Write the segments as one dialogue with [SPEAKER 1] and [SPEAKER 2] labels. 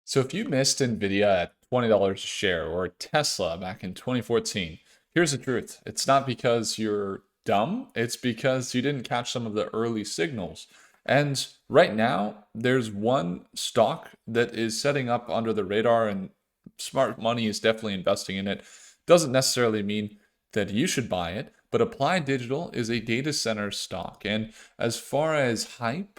[SPEAKER 1] So if you missed Nvidia at $20 a share or Tesla back in 2014, here's the truth. It's not because you're dumb, it's because you didn't catch some of the early signals. And right now, there's one stock that is setting up under the radar, and smart money is definitely investing in it. Doesn't necessarily mean that you should buy it, but Applied Digital is a data center stock. And as far as hype,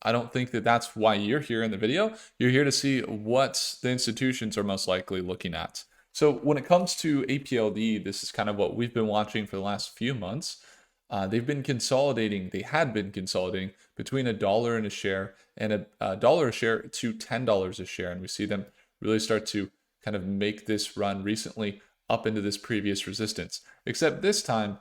[SPEAKER 1] I don't think that that's why you're here in the video. You're here to see what the institutions are most likely looking at. So when it comes to APLD, this is kind of what we've been watching for the last few months. They've been consolidating. They had been consolidating between $1 and a share and a dollar a share to $10 a share, and we see them really start to kind of make this run recently up into this previous resistance. Except this time,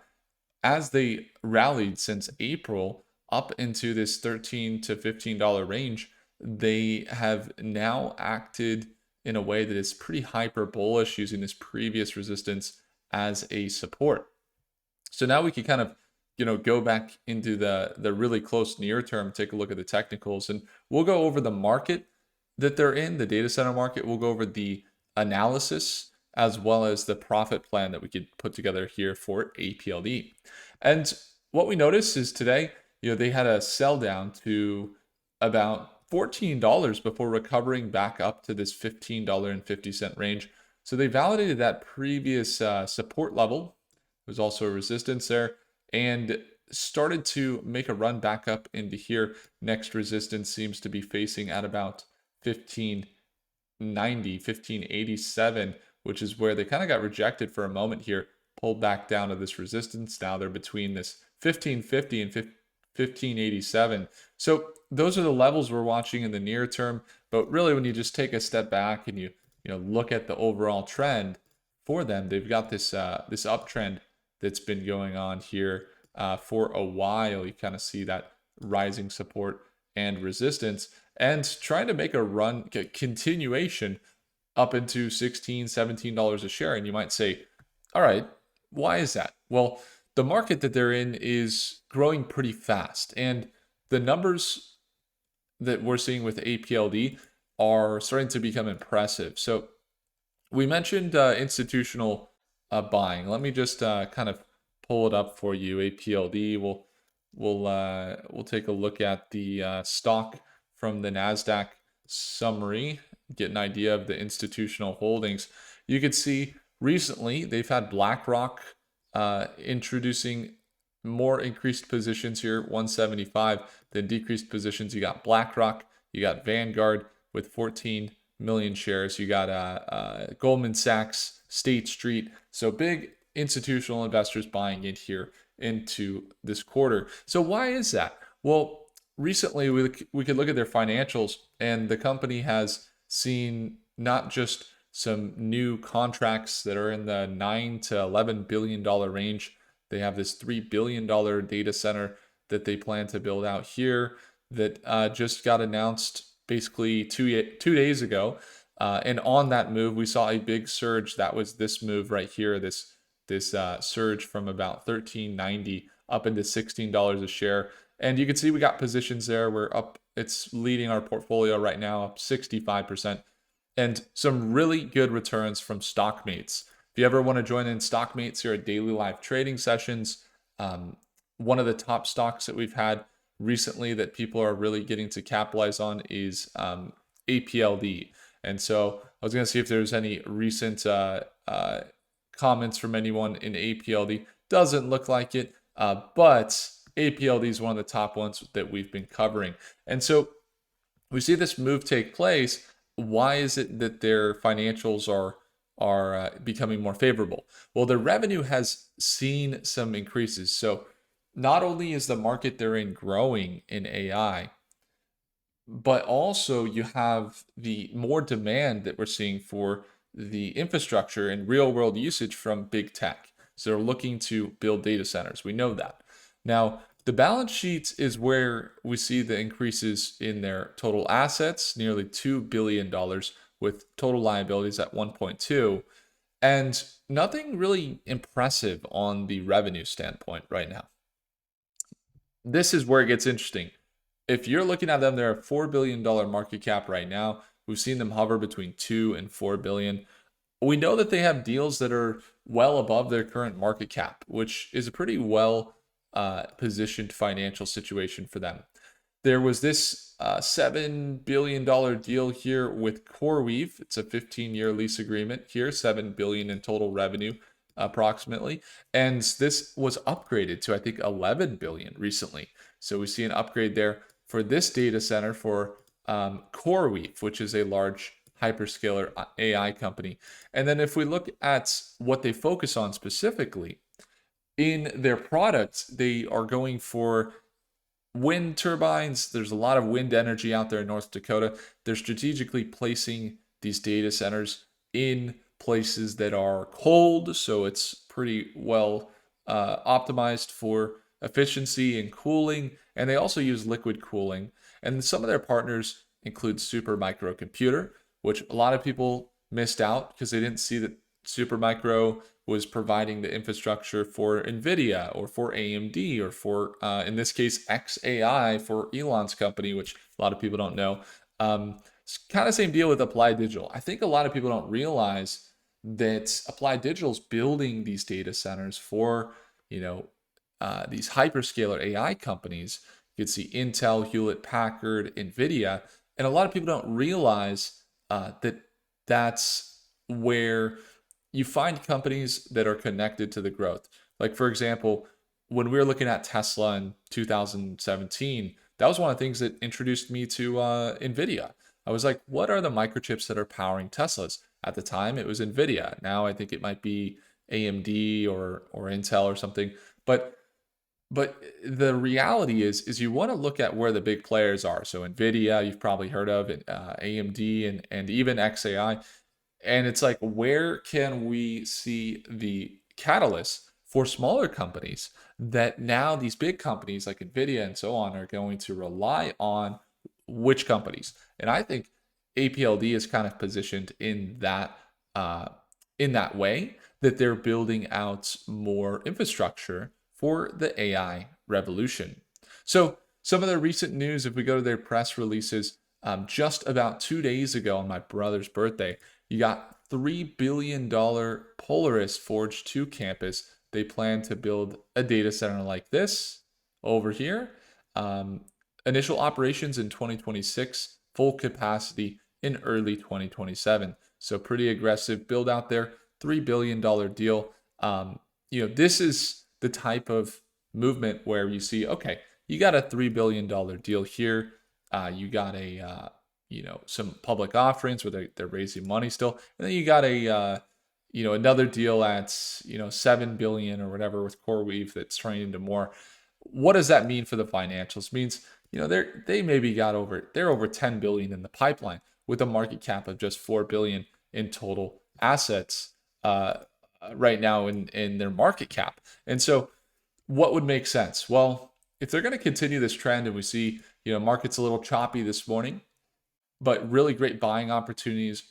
[SPEAKER 1] as they rallied since April up into this $13 to $15 range, they have now acted in a way that is pretty hyper bullish, using this previous resistance as a support. So now we can kind of, go back into the really close near term, take a look at the technicals, and we'll go over the market that they're in, the data center market. We'll go over the analysis as well as the profit plan that we could put together here for APLD. And what we noticed is today, they had a sell down to about $14 before recovering back up to this $15.50 range. So they validated that previous support level. There's also a resistance there, and started to make a run back up into here. Next resistance seems to be facing at about 1590, 1587, which is where they kind of got rejected for a moment here, pulled back down to this resistance. Now they're between this 1550 and 1587. So those are the levels we're watching in the near term. But really, when you just take a step back and you look at the overall trend for them, they've got this this uptrend that's been going on here for a while. You kind of see that rising support and resistance, and trying to make a run continuation up into $16, $17 a share. And you might say, all right, why is that? Well, the market that they're in is growing pretty fast, and the numbers that we're seeing with APLD are starting to become impressive. So we mentioned institutional buying. Let me just kind of pull it up for you. APLD. We'll take a look at the stock from the Nasdaq summary, get an idea of the institutional holdings. You could see recently they've had BlackRock introducing more increased positions here, 175, then decreased positions. You got BlackRock, you got Vanguard with 14 million shares, you got Goldman Sachs, State Street. So big institutional investors buying in here into this quarter. So why is that? Well, recently we could look at their financials, and the company has seen not just some new contracts that are in the $9 to $11 billion range. They have this $3 billion data center that they plan to build out here that just got announced basically two days ago. And on that move, we saw a big surge. That was this move right here, this surge from about $13.90 up into $16 a share. And you can see we got positions there. We're up. It's leading our portfolio right now, up 65%. And some really good returns from Stockmates. If you ever want to join in Stockmates here at daily live trading sessions, one of the top stocks that we've had recently that people are really getting to capitalize on is APLD. And so I was going to see if there's any recent comments from anyone in APLD. Doesn't look like it, but APLD is one of the top ones that we've been covering. And so we see this move take place. Why is it that their financials are becoming more favorable? Well, their revenue has seen some increases. So not only is the market they're in growing in AI, but also you have the more demand that we're seeing for the infrastructure and real world usage from big tech. So they're looking to build data centers. We know that. Now, the balance sheet is where we see the increases in their total assets, nearly $2 billion, with total liabilities at 1.2, and nothing really impressive on the revenue standpoint right now. This is where it gets interesting. If you're looking at them, they're a $4 billion market cap right now We've seen them hover between 2 and 4 billion. We know that they have deals that are well above their current market cap, which is a pretty well positioned financial situation for them. There was this $7 billion deal here with CoreWeave. It's a 15-year lease agreement here, $7 billion in total revenue approximately. And this was upgraded to, I think, 11 billion recently. So we see an upgrade there for this data center for CoreWeave, which is a large hyperscaler AI company. And then if we look at what they focus on specifically in their products, they are going for wind turbines. There's a lot of wind energy out there in North Dakota. They're strategically placing these data centers in places that are cold, so it's pretty well optimized for efficiency and cooling. And they also use liquid cooling. And some of their partners include Supermicro Computer, which a lot of people missed out because they didn't see that Supermicro was providing the infrastructure for NVIDIA or for AMD or for, in this case, XAI for Elon's company, which a lot of people don't know. It's kind of same deal with Applied Digital. I think a lot of people don't realize that Applied Digital is building these data centers for, these hyperscaler AI companies. You can see Intel, Hewlett Packard, NVIDIA, and a lot of people don't realize that that's where you find companies that are connected to the growth. Like, for example, when we were looking at Tesla in 2017, that was one of the things that introduced me to NVIDIA. I was like, what are the microchips that are powering Teslas? At the time, it was NVIDIA. Now I think it might be AMD or Intel or something. But the reality is you want to look at where the big players are. So NVIDIA, you've probably heard of it, AMD, and even XAI. And it's like, where can we see the catalyst for smaller companies that now these big companies like NVIDIA and so on are going to rely on which companies? And I think APLD is kind of positioned uh, in that way that they're building out more infrastructure for the AI revolution. So some of the recent news, if we go to their press releases, just about 2 days ago on my brother's birthday, you got $3 billion Polaris Forge 2 campus. They plan to build a data center like this over here. Initial operations in 2026, full capacity in early 2027. So pretty aggressive build out there, $3 billion deal. This is the type of movement where you see, okay, you got a $3 billion deal here. You got some public offerings where they're raising money still. And then you got another deal at, 7 billion or whatever with CoreWeave that's turning into more. What does that mean for the financials? It means, they maybe they're over 10 billion in the pipeline with a market cap of just 4 billion in total assets right now in their market cap. And so what would make sense? Well, if they're going to continue this trend and we see, market's a little choppy this morning, but really great buying opportunities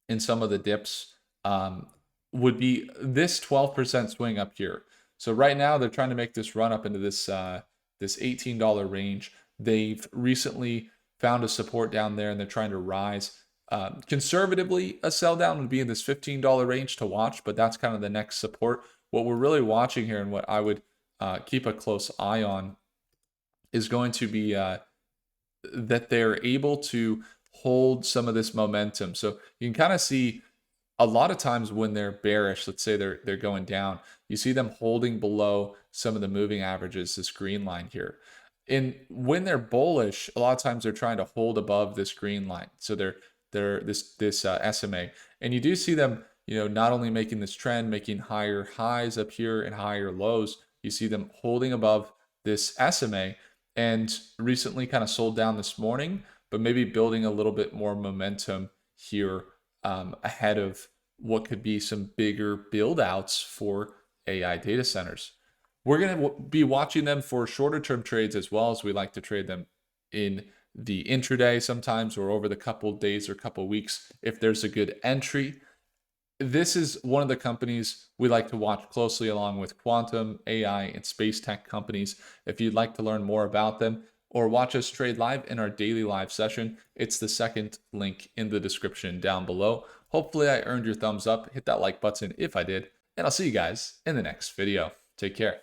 [SPEAKER 1] in some of the dips would be this 12% swing up here. So right now they're trying to make this run up into this $18 range. They've recently found a support down there and they're trying to rise. Conservatively, a sell down would be in this $15 range to watch, but that's kind of the next support. What we're really watching here and what I would keep a close eye on is going to be that they're able to hold some of this momentum. So you can kind of see a lot of times when they're bearish, let's say they're going down, you see them holding below some of the moving averages, this green line here. And when they're bullish, a lot of times they're trying to hold above this green line. So they're this SMA, and you do see them, not only making this trend, making higher highs up here and higher lows. You see them holding above this SMA, and recently kind of sold down this morning, but maybe building a little bit more momentum here ahead of what could be some bigger build outs for AI data centers. We're going to be watching them for shorter term trades as well, as we like to trade them in the intraday sometimes or over the couple days or couple weeks if there's a good entry. This is one of the companies we like to watch closely along with quantum, AI, and space tech companies. If you'd like to learn more about them, or watch us trade live in our daily live session, it's the second link in the description down below. Hopefully I earned your thumbs up. Hit that like button if I did, and I'll see you guys in the next video. Take care.